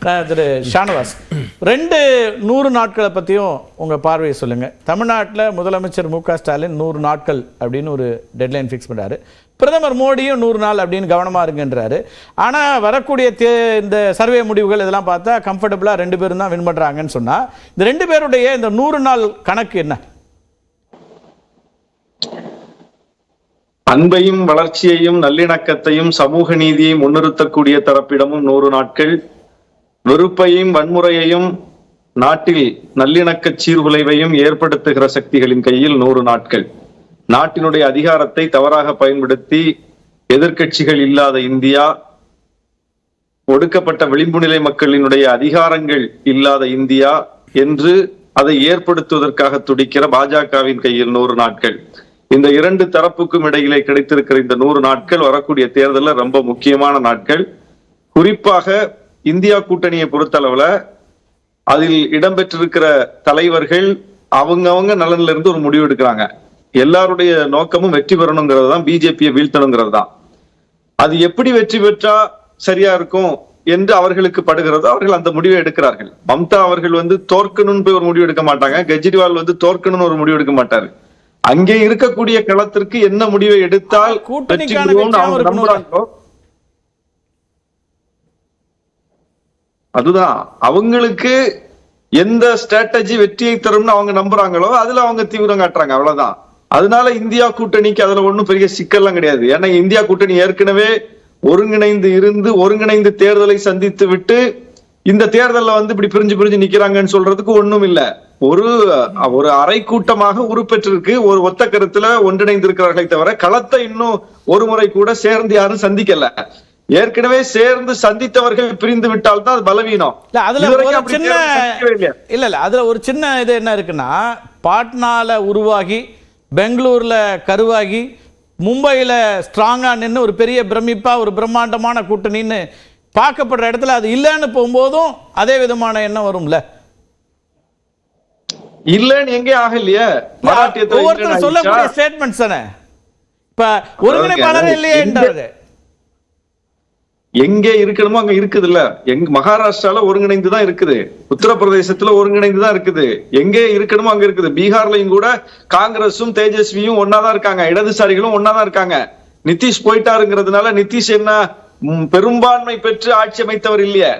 திரு ஷானவாஸ், 100 நாட்களை பற்றியும் உங்கள் பார்வையை சொல்லுங்கள். தமிழ்நாட்டில் முதலமைச்சர் மு.க. ஸ்டாலின் 100 நாட்கள் அப்படின்னு ஒரு டெட்லைன் ஃபிக்ஸ் பண்ணுறாரு. பிரதமர் மோடியும் 100 நாள் அப்படின்னு கவனமாக இருக்குன்றாரு. ஆனால் வரக்கூடிய இந்த சர்வே முடிவுகள் இதெல்லாம் பார்த்தா கம்ஃபர்டபுளாக 2 பேரும் தான் வின் பண்ணுறாங்கன்னு சொன்னால், இந்த 2 பேருடைய இந்த 100 நாள் கணக்கு என்ன? அன்பையும் வளர்ச்சியையும் நல்லிணக்கத்தையும் சமூக நீதியை முன்னிறுத்தக்கூடிய தரப்பிடமும் 100 நாட்கள், வெறுப்பையும் வன்முறையையும் நாட்டில் நல்லிணக்க சீர்குலைவையும் ஏற்படுத்துகிற சக்திகளின் கையில் 100 நாட்கள். நாட்டினுடைய அதிகாரத்தை தவறாக பயன்படுத்தி எதிர்க்கட்சிகள் இல்லாத இந்தியா, ஒடுக்கப்பட்ட விளிம்புநிலை மக்களினுடைய அதிகாரங்கள் இல்லாத இந்தியா என்று அதை ஏற்படுத்துவதற்காக துடிக்கிற பாஜகவின் கையில் 100 நாட்கள். இந்த 2 தரப்புக்கும் இடையிலே கிடைத்திருக்கிற இந்த 100 நாட்கள் வரக்கூடிய தேர்தலில் ரொம்ப முக்கியமான நாட்கள். குறிப்பாக இந்தியா கூட்டணியை பொறுத்தளவுல அதில் இடம்பெற்றிருக்கிற தலைவர்கள் அவங்க நலன்ல இருந்து ஒரு முடிவு எடுக்கிறாங்க. எல்லாருடைய நோக்கமும் வெற்றி பெறணுங்கிறது தான், பிஜேபியை வீழ்த்தணுங்கிறது தான். அது எப்படி வெற்றி பெற்றா சரியா இருக்கும் என்று அவர்களுக்கு படுகிறதோ அவர்கள் அந்த முடிவை எடுக்கிறார்கள். மம்தா அவர்கள் தோற்கணும்னு போய் ஒரு முடிவு எடுக்க மாட்டாங்க. கெஜ்ரிவால் தோற்கணும்னு ஒரு முடிவு எடுக்க மாட்டாரு. அங்கே இருக்கக்கூடிய களத்திற்கு என்ன முடிவை எடுத்தால் நம்புறாங்களோ அதுதான், அவங்களுக்கு எந்த ஸ்ட்ராட்டஜி வெற்றியை தரும்னு அவங்க நம்புறாங்களோ அதுல அவங்க தீவிரம் காட்டுறாங்க, அவ்வளவுதான். அதனால இந்தியா கூட்டணிக்கு அதுல ஒண்ணும் பெரிய சிக்கல்லாம் கிடையாது. ஏன்னா இந்தியா கூட்டணி ஏற்கனவே ஒருங்கிணைந்து இருந்து ஒருங்கிணைந்து தேர்தலை சந்தித்து விட்டு இந்த தேர்தலில் இப்படி பிரிஞ்சு நிக்கிறாங்கன்னு சொல்றதுக்கு ஒண்ணும் இல்ல. ஒரு அரை கூட்டமாக உருப்பெற்றிருக்கு, ஒரு ஒத்த கருத்துல ஒன்றிணைந்து இருக்கிறார்களே தவிர களத்தை இன்னும் ஒரு முறை கூட சேர்ந்து யாரும் சந்திக்கல. ஏற்கனவே சேர்ந்து சந்தித்தவர்கள் பிரிந்து விட்டால் தான் அது பலவீனம். அதுல ஒரு சின்ன இது என்ன இருக்குன்னா, பாட்னால உருவாகி பெங்களூர்ல கருவாகி மும்பையில ஸ்ட்ராங்கா நின்று ஒரு பெரிய பிரமிப்பா ஒரு பிரம்மாண்டமான கூட்டணின்னு பார்க்கப்படுற இடத்துல அது இல்லைன்னு போகும்போதும் அதே விதமான எண்ணம் வரும்ல. இல்லன்னு எங்கே ஆகலையே, ஒவ்வொருத்தரும் சொல்லக்கூடிய ஸ்டேட்மெண்ட்ஸ் தானே. இப்ப ஒருங்கிணைப்பாளரே இல்லையே, எங்கே இருக்கணுமோ அங்க இருக்குது இல்ல. மகாராஷ்டிரால ஒருங்கிணைந்து தான் இருக்குது, உத்தரப்பிரதேசத்துல ஒருங்கிணைந்து தான் இருக்குது, எங்கே இருக்கணுமோ அங்க இருக்குது. பீகார்லயும் கூட காங்கிரஸும் தேஜஸ்வியும் ஒன்னாதான் இருக்காங்க, இடதுசாரிகளும் ஒன்னாதான் இருக்காங்க. நிதிஷ் போயிட்டாருங்கிறதுனால நிதிஷ் என்ன பெரும்பான்மை பெற்று ஆட்சி அமைத்தவர் இல்லையே,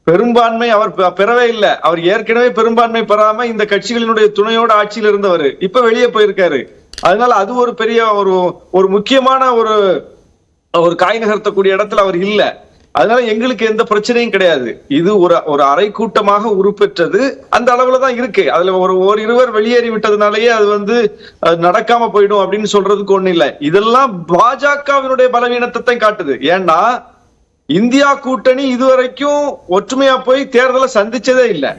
பெரும்பான்மை அவர் பெறவே இல்லை. அவர் ஏற்கனவே பெரும்பான்மை பெறாம இந்த கட்சிகளினுடைய துணையோட ஆட்சியில் இருந்தவர் இப்ப வெளியே போயிருக்காரு. அதனால அது ஒரு பெரிய ஒரு முக்கியமான ஒரு காய் நகர்த்தக்கூடிய இடத்துல அவர் இல்ல. அதனால எங்களுக்கு எந்த பிரச்சனையும் கிடையாது. இது ஒரு அரை கூட்டமாக உருப்பெற்றது, அந்த அளவுலதான் இருக்கு. அதுல ஒரு இருவர் வெளியேறி விட்டதுனாலயே அது நடக்காம போயிடும் அப்படின்னு சொல்றதுக்கு ஒண்ணு இல்லை. இதெல்லாம் பாஜகவினுடைய பலவீனத்தை காட்டுது. ஏன்னா இந்தியா கூட்டணி இதுவரைக்கும் ஒற்றுமையா போய் தேர்தலை சந்திச்சதே இல்லை.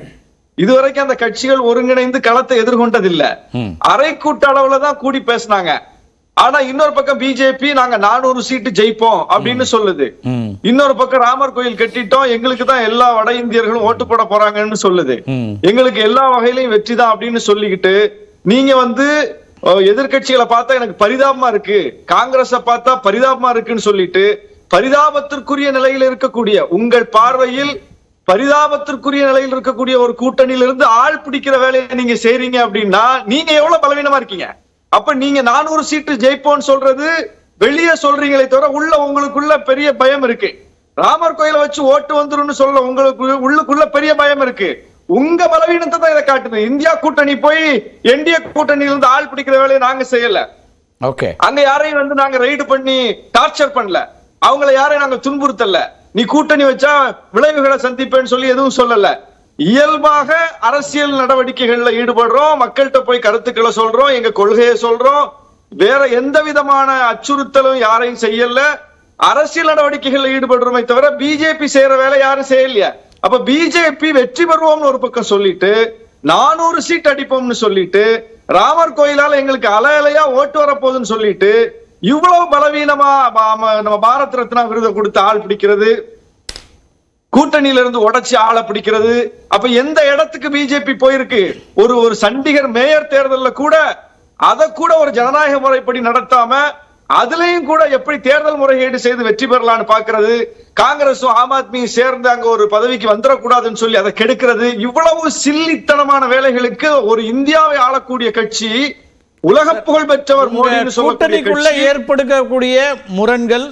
இதுவரைக்கும் அந்த கட்சிகள் ஒருங்கிணைந்து களத்தை எதிர்கொண்டது இல்ல. அரை கூட்ட அளவுலதான் கூடி பேசினாங்க. ஆனா இன்னொரு பக்கம் பிஜேபி நாங்க 400 சீட்டு ஜெயிப்போம் அப்படின்னு சொல்லுது. இன்னொரு பக்கம் ராமர் கோயில் கட்டிட்டோம், எங்களுக்கு தான் எல்லா வட இந்தியர்களும் ஓட்டு போட போறாங்கன்னு சொல்லுது. எங்களுக்கு எல்லா வகையிலையும் வெற்றி தான் அப்படின்னு சொல்லிக்கிட்டு நீங்க எதிர்கட்சிகளை பார்த்தா எனக்கு பரிதாபமா இருக்கு, காங்கிரஸ பார்த்தா பரிதாபமா இருக்குன்னு சொல்லிட்டு பரிதாபத்திற்குரிய நிலையில் இருக்கக்கூடிய, உங்கள் பார்வையில் பரிதாபத்திற்குரிய நிலையில் இருக்கக்கூடிய ஒரு கூட்டணியிலிருந்து ஆள் பிடிக்கிற வேலையை நீங்க செய்றீங்க அப்படின்னா நீங்க எவ்வளவு பலவீனமா இருக்கீங்க. அப்ப நீங்க 400 சீட்டு ஜெயிப்போன்னு சொல்றது வெளியே சொல்றீங்களே தவிர உள்ள உங்களுக்குள்ள பெரிய பயம் இருக்கு. ராமர் கோயிலை வச்சு ஓட்டு வந்துருன்னு சொல்ல உங்களுக்கு உள்ளுக்குள்ள பெரிய பயம் இருக்கு. உங்க பலவீனத்தை தான் இதை காட்டுது. இந்தியா கூட்டணி போய் என்டிஏ கூட்டணியிலிருந்து ஆள் பிடிக்கிற வேலையை நாங்க செய்யல. அங்க யாரையும் நாங்க ரைடு பண்ணி டார்ச்சர் பண்ணல, அவங்கள யாரையும் நாங்க துன்புறுத்தல. நீ கூட்டணி வச்சா விளைவுகளை சந்திப்பேன்னு சொல்லி எதுவும் சொல்லல. இயல்பாக அரசியல் நடவடிக்கைகள்ல ஈடுபடுறோம், மக்கள்கிட்ட போய் கருத்துக்களை சொல்றோம், எங்க கொள்கையை சொல்றோம். வேற எந்த விதமான அச்சுறுத்தலும் யாரையும் செய்யல. அரசியல் நடவடிக்கைகள்ல ஈடுபடுறோமே தவிர பிஜேபி செய்யற வேலை யாரும் செய்யலையா. அப்ப பிஜேபி வெற்றி பெறுவோம்னு ஒரு பக்கம் சொல்லிட்டு 400 சீட் அடிப்போம்னு சொல்லிட்டு ராமர் கோயிலால எங்களுக்கு அலையா ஓட்டு வரப்போகுதுன்னு சொல்லிட்டு இவ்வளவு பலவீனமா நம்ம பாரத் ரத்னா விருதை கொடுத்து ஆள் பிடிக்கிறது, கூட்டணியில இருந்து உடைச்சு ஆளை பிடிக்கிறது. அப்ப எந்த இடத்துக்கு பிஜேபி போயிருக்கு? ஒரு சண்டிகர் மேயர் தேர்தல்ல கூட அதை கூட ஒரு ஜனநாயக முறைப்படி நடத்தாம அதுலயும் கூட எப்படி தேர்தல் முறைகேடு செய்து வெற்றி பெறலாம்னு பாக்குறது, காங்கிரஸும் ஆம் ஆத்மியும் சேர்ந்து அங்க ஒரு பதவிக்கு வந்துடக்கூடாதுன்னு சொல்லி அதை கெடுக்கிறது, இவ்வளவு சில்லித்தனமான வேலைகளுக்கு ஒரு இந்தியாவை ஆளக்கூடிய கட்சி, உலக புகழ் பெற்றவர் மோடின்னு கூட்டணிக்குள்ள ஏற்படுத்தக்கூடிய முரண்கள்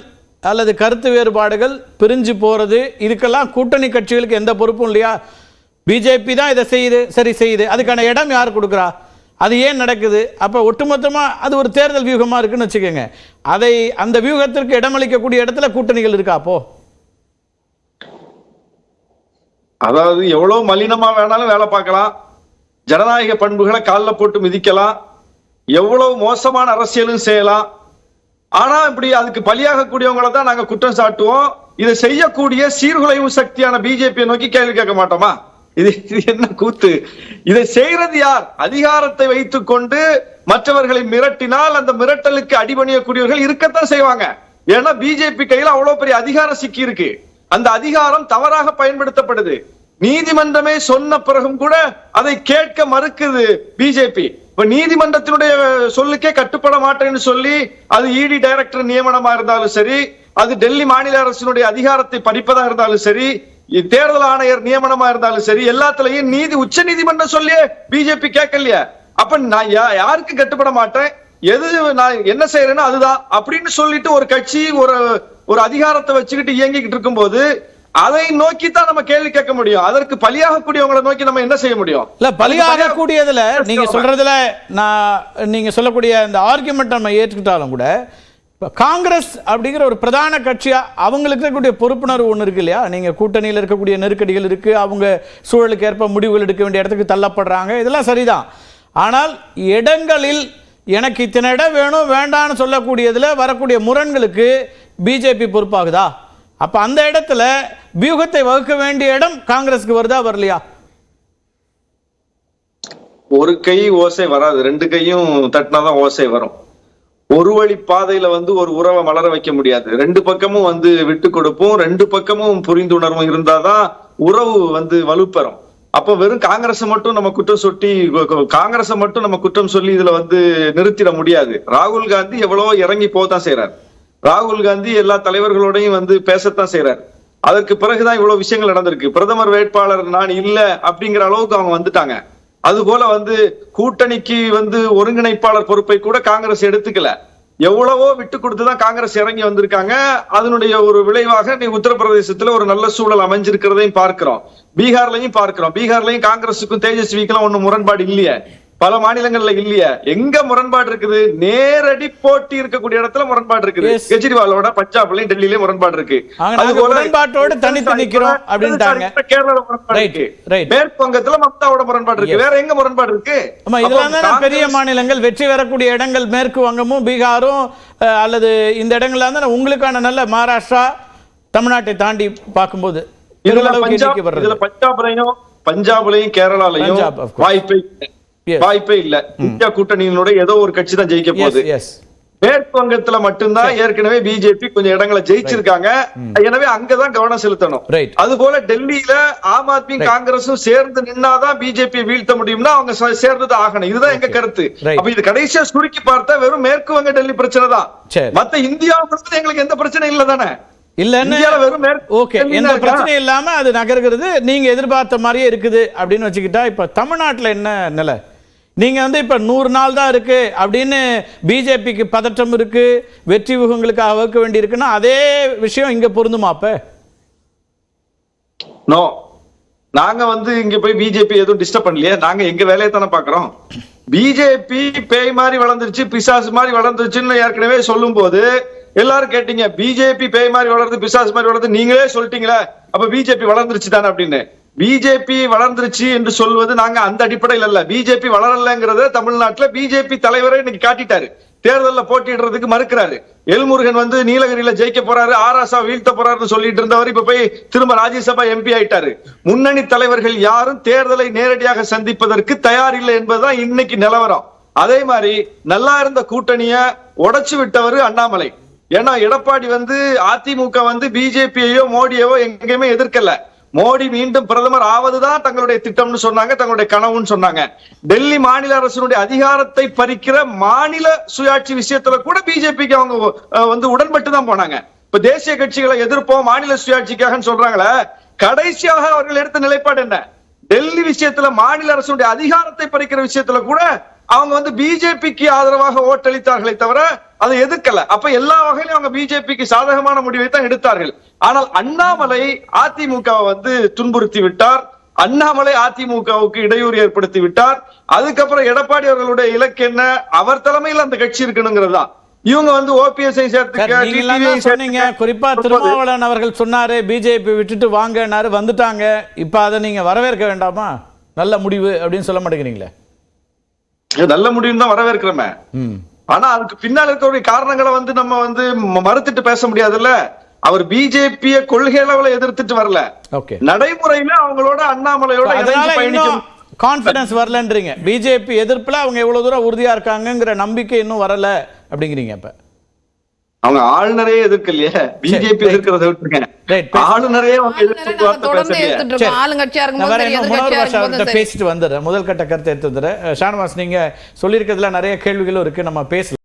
அல்லது கருத்து வேறுபாடுகள் பிரிஞ்சு போறது, இதுக்கெல்லாம் கூட்டணி கட்சிகளுக்கு எந்த பொறுப்பும் இல்லையா? பிஜேபி தான் இதை செய்யுது, சரி செய்யுது, அதுக்கான இடம் யார் கொடுக்குறா? அது ஏன் நடக்குது? அப்ப ஒட்டுமொத்தமா அது ஒரு தேர்தல் வியூகமா இருக்குன்னு வச்சுக்கோங்க. அதை அந்த வியூகத்திற்கு இடமளிக்கக்கூடிய இடத்துல கூட்டணிகள் இருக்கா? அப்போ அதாவது எவ்வளவு மலினமா வேணாலும் வேலை பார்க்கலாம், ஜனநாயக பண்புகளை காலில் போட்டு மிதிக்கலாம், எவ்வளவு மோசமான அரசியலும் செய்யலாம். ஆனா இப்படி அதுக்கு பலியாகக்கூடியவங்களை தான் நாங்க குற்றம் சாட்டுவோம். இதை செய்யக்கூடிய சீர்குலைவு சக்தியான பிஜேபியை நோக்கி கேள்வி கேட்க மாட்டோமா? இது என்ன கூத்து? இதை செய்யறது யார்? அதிகாரத்தை வைத்துக் கொண்டு மற்றவர்களை மிரட்டினால் அந்த மிரட்டலுக்கு அடிபணியக்கூடியவர்கள் இருக்கத்தான் செய்வாங்க. ஏன்னா பிஜேபி கையில அவ்வளவு பெரிய அதிகாரம் சிக்கி இருக்கு. அந்த அதிகாரம் தவறாக பயன்படுத்தப்படுது. நீதிமன்றமே சொன்ன பிறகும் கூட அதை கேட்க மறுக்குது பிஜேபி. இப்ப நீதிமன்றத்தினுடைய சொல்லுக்கே கட்டுப்பட மாட்டேன்னு சொல்லி அது இடி டைரக்டர் நியமனமா இருந்தாலும் சரி, அது டெல்லி மாநில அரசினுடைய அதிகாரத்தை பறிப்பதா இருந்தாலும் சரி, தேர்தல் ஆணையர் நியமனமா இருந்தாலும் சரி, எல்லாத்துலயும் உச்ச நீதிமன்றம் சொல்லியே பிஜேபி கேட்கலையா? அப்ப நான் யாருக்கு கட்டுப்பட மாட்டேன், எது நான் என்ன செய்யறேன்னு அதுதான் அப்படின்னு சொல்லிட்டு ஒரு கட்சி ஒரு அதிகாரத்தை வச்சுக்கிட்டு இயங்கிக்கிட்டு இருக்கும் போது அதை நோக்கி தான் நம்ம கேள்வி கேட்க முடியும். அதற்கு பலியாகக்கூடியவங்களை நோக்கி நம்ம என்ன செய்ய முடியும்? இல்ல, பலியாகக்கூடியதுல நீங்க சொல்றதுல நீங்க சொல்லக்கூடிய இந்த ஆர்குமெண்ட் நம்ம ஏற்றுக்கிட்டாலும் கூட காங்கிரஸ் அப்படிங்கிற ஒரு பிரதான கட்சியா அவங்களுக்கு இருக்கக்கூடிய பொறுப்புணர்வு ஒண்ணு இருக்கு இல்லையா? நீங்க கூட்டணியில் இருக்கக்கூடிய நெருக்கடிகள் இருக்கு, அவங்க சூழலுக்கு ஏற்ப முடிவுகள் எடுக்க வேண்டிய இடத்துக்கு தள்ளப்படுறாங்க, இதெல்லாம் சரிதான். ஆனால் இடங்களில் எனக்கு இத்தனை இடம் வேணும் வேண்டான்னு சொல்லக்கூடியதுல வரக்கூடிய முரண்களுக்கு பிஜேபி பொறுப்பாகுதா? அப்ப அந்த இடத்துல வியூகத்தை வகுக்க வேண்டிய இடம் காங்கிரஸுக்கு வருதா வரலையா? ஒரு கை ஓசை வராது, ரெண்டு கையும் தட்டினாதான் ஓசை வரும். ஒரு வழி பாதையில ஒரு உறவை மலர வைக்க முடியாது. ரெண்டு பக்கமும் விட்டு கொடுப்போம், ரெண்டு பக்கமும் புரிந்துணர்வும் இருந்தாதான் உறவு வலுப்பெறும். அப்ப வெறும் காங்கிரஸ் மட்டும் நம்ம குற்றம் சொல்லி இதுல நிறுத்திட முடியாது. ராகுல் காந்தி எவ்வளவோ இறங்கி போதான் செய்யறாரு. ராகுல் காந்தி எல்லா தலைவர்களோடையும் பேசத்தான் செய்யறாரு. அதற்கு பிறகுதான் இவ்வளவு விஷயங்கள் நடந்திருக்கு. பிரதமர் வேட்பாளர் நான் இல்ல அப்படிங்கிற அளவுக்கு அவங்க வந்துட்டாங்க. அது போல கூட்டணிக்கு ஒருங்கிணைப்பாளர் பொறுப்பை கூட காங்கிரஸ் எடுத்துக்கல. எவ்வளவோ விட்டு கொடுத்துதான் காங்கிரஸ் இறங்கி வந்திருக்காங்க. அதனுடைய ஒரு விளைவாக நீ உத்தரப்பிரதேசத்துல ஒரு நல்ல சூழல் அமைஞ்சிருக்கிறதையும் பார்க்கிறோம், பீகார்லயும் பார்க்கிறோம். பீகார்லயும் காங்கிரஸுக்கும் தேஜஸ்விக்கெல்லாம் ஒன்னும் முரண்பாடு இல்லையே, பல மாநிலங்கள்ல இல்லையா? எங்க முரண்பாடு இருக்குது? நேரடி போட்டி இருக்கக்கூடிய இடத்துல முரண்பாடு இருக்குது. கெஜ்ரிவாலோட பஞ்சாப்லயும் டெல்லியிலயும் முரண்பாடு இருக்கு. முரண்பாட்டோடு தனித்து நிக்கிறோம் அப்படின்ட்டாங்க. கேரளால முரண்பாடு இருக்கு, மேற்கு வங்கத்துல மம்தாவோட முரண்பாடு இருக்கு. வேற எங்க முரண்பாடு இருக்கு? இதெல்லாம் தானே பெரிய மாநிலங்கள், வெற்றி பெறக்கூடிய இடங்கள் மேற்கு வங்கமும் பீகாரும் அல்லது இந்த இடங்கள்ல தானே உங்களுக்கான நல்ல மகாராஷ்டிரா தமிழ்நாட்டை தாண்டி பார்க்கும்போது பஞ்சாப்லயும் கேரளாலையும் வாய்ப்பே இல்ல. இந்தியா கூட்டணியினுடைய ஏதோ ஒரு கட்சி தான் ஜெயிக்க போகுது. மேற்கு வங்கத்துல மட்டும்தான் ஏற்கனவே பிஜேபி கொஞ்சம் இடங்களை ஜெயிச்சிருக்காங்க. எனவே அங்கதான் கவனம் செலுத்தணும். அது போல டெல்லியில ஆம் ஆத்மி காங்கிரஸும் சேர்ந்து நின்னாதான் பிஜேபி வீழ்த்த முடியும்னா அவங்க சேர்ந்துதான் ஆகணும். இதுதான் எங்க கருத்து. அப்ப இது கடைசியா சுருக்கி பார்த்தா வெறும் மேற்கு வங்க டெல்லி பிரச்சனை தான். மத்த இந்தியாவுக்கு எங்களுக்கு எந்த பிரச்சனை இல்ல தானே? எந்த பிரச்சனை இல்லாம அது நகர்கிறது, நீங்க எதிர்பார்த்த மாதிரியே இருக்குது அப்படின்னு வச்சுக்கிட்டா இப்ப தமிழ்நாட்டுல என்ன நிலை? நீங்க இப்ப 100 நாள் தான் இருக்கு அப்படின்னு பிஜேபிக்கு பதற்றம் இருக்கு, வெற்றி வியூகங்களுக்காக வகுக்க வேண்டி இருக்குன்னா அதே விஷயம் இங்க பொருந்துமா? அப்ப நோ, நாங்க இங்க போய் பிஜேபி எதுவும் டிஸ்டர்ப் பண்ணலையே, நாங்க எங்க வேலையை தானே பாக்குறோம். பிஜேபி பேய் மாதிரி வளர்ந்துருச்சு, பிசாசு மாதிரி வளர்ந்துருச்சுன்னு ஏற்கனவே சொல்லும் போது எல்லாரும் கேட்டீங்க, பிஜேபி பேய் மாதிரி வளர்ந்து பிசாசு மாதிரி வளர்ந்து நீங்களே சொல்லிட்டீங்களா, அப்ப பிஜேபி வளர்ந்துருச்சு தானே அப்படின்னு. பிஜேபி வளர்ந்துருச்சு என்று சொல்வது நாங்க அந்த அடிப்படையில் அல்ல. பிஜேபி வளரலங்கிறத தமிழ்நாட்டுல பிஜேபி தலைவரை இன்னைக்கு காட்டிட்டாரு. தேர்தலில் போட்டியிடுறதுக்கு மறுக்கிறாரு. எல்முருகன் நீலகிரியில ஜெயிக்க போறாரு, ஆராசா வீழ்த்த போறாருன்னு சொல்லிட்டு இருந்தவர் இப்ப போய் திரும்ப ராஜ்யசபா எம்பி ஆயிட்டாரு. முன்னணி தலைவர்கள் யாரும் தேர்தலை நேரடியாக சந்திப்பதற்கு தயார் இல்லை என்பதுதான் இன்னைக்கு நிலவரம். அதே மாதிரி நல்லா இருந்த கூட்டணிய உடைச்சு விட்டவர் அண்ணாமலை. ஏன்னா எடப்பாடி அதிமுக பிஜேபியையோ மோடியவோ எங்கேயுமே எதிர்க்கல. மோடி மீண்டும் பிரதமர் ஆவதுதான் தங்களுடைய திட்டம்னு சொன்னாங்க, தங்களுடைய கனவுன்னு சொன்னாங்க. டெல்லி மாநில அரசினுடைய அதிகாரத்தை பறிக்கிற மாநில சுயாட்சி விஷயத்துல கூட பிஜேபிக்கு அவங்க வந்து உடன்பட்டு தான் போனாங்க. இப்ப தேசிய கட்சிகளை எதிர்ப்போம் மாநில சுயாட்சிக்காக சொல்றாங்களே, கடைசியாக அவர்கள் எடுத்த நிலைப்பாடு என்ன? டெல்லி விஷயத்துல மாநில அரசுடைய அதிகாரத்தை பறிக்கிற விஷயத்துல கூட அவங்க வந்து பிஜேபிக்கு ஆதரவாக ஓட்டளித்தார்களே தவிர அதை எதிர்க்கல. அப்ப எல்லா வகையிலும் அவங்க பிஜேபிக்கு சாதகமான முடிவை தான் எடுத்தார்கள். ஆனால் அண்ணாமலை அதிமுகவை வந்து துன்புறுத்தி விட்டார். அண்ணாமலை அதிமுகவுக்கு இடையூறு ஏற்படுத்தி விட்டார். அதுக்கப்புறம் எடப்பாடி அவர்களுடைய இலக்கு என்ன? அவர் தலைமையில் அந்த கட்சி இருக்கணுங்கிறது தான். இவங்க வந்து ஓபிஎஸ்ஐ சொன்னீங்க. குறிப்பா திருமாவளவன் அவர்கள் சொன்னாரு பிஜேபி விட்டுட்டு வாங்கினாரு, வந்துட்டாங்க. இப்ப அதை நீங்க வரவேற்க வேண்டாமா? நல்ல முடிவு அப்படின்னு சொல்ல மாட்டேங்கிறீங்களே. நல்ல முடிவு தான் வரவேற்கிறோமே. ஆனா அதுக்கு பின்னால் இருக்கக்கூடிய காரணங்களை வந்து நம்ம வந்து மறுத்துட்டு பேச முடியாதுல்ல. அவர் பிஜேபியை கொள்கை அளவுல எதிர்த்துட்டு வரல, நடைமுறையில அவங்களோட அண்ணாமலையோட பயணிக்கும் கான்பிடன்ஸ் வரலன்றீங்க. பிஜேபி எதிர்ப்புல அவங்க எவ்வளவு தூரம் உறுதியா இருக்காங்கங்கிற நம்பிக்கை இன்னும் வரல அப்படிங்கிறீங்க. இப்ப அவங்க ஆளுநரே எதிர்க்கலையே, பிஜேபி எதிர்க்கிறத விட்டுருக்கேன், ஆளுநரே பேசிட்டு வந்துடுறேன். முதல் கட்ட கருத்தை எடுத்து வந்துடுறேன். ஷானவாஸ், நீங்க சொல்லியிருக்கிறதுல நிறைய கேள்விகளும் இருக்கு, நம்ம பேசலாம்.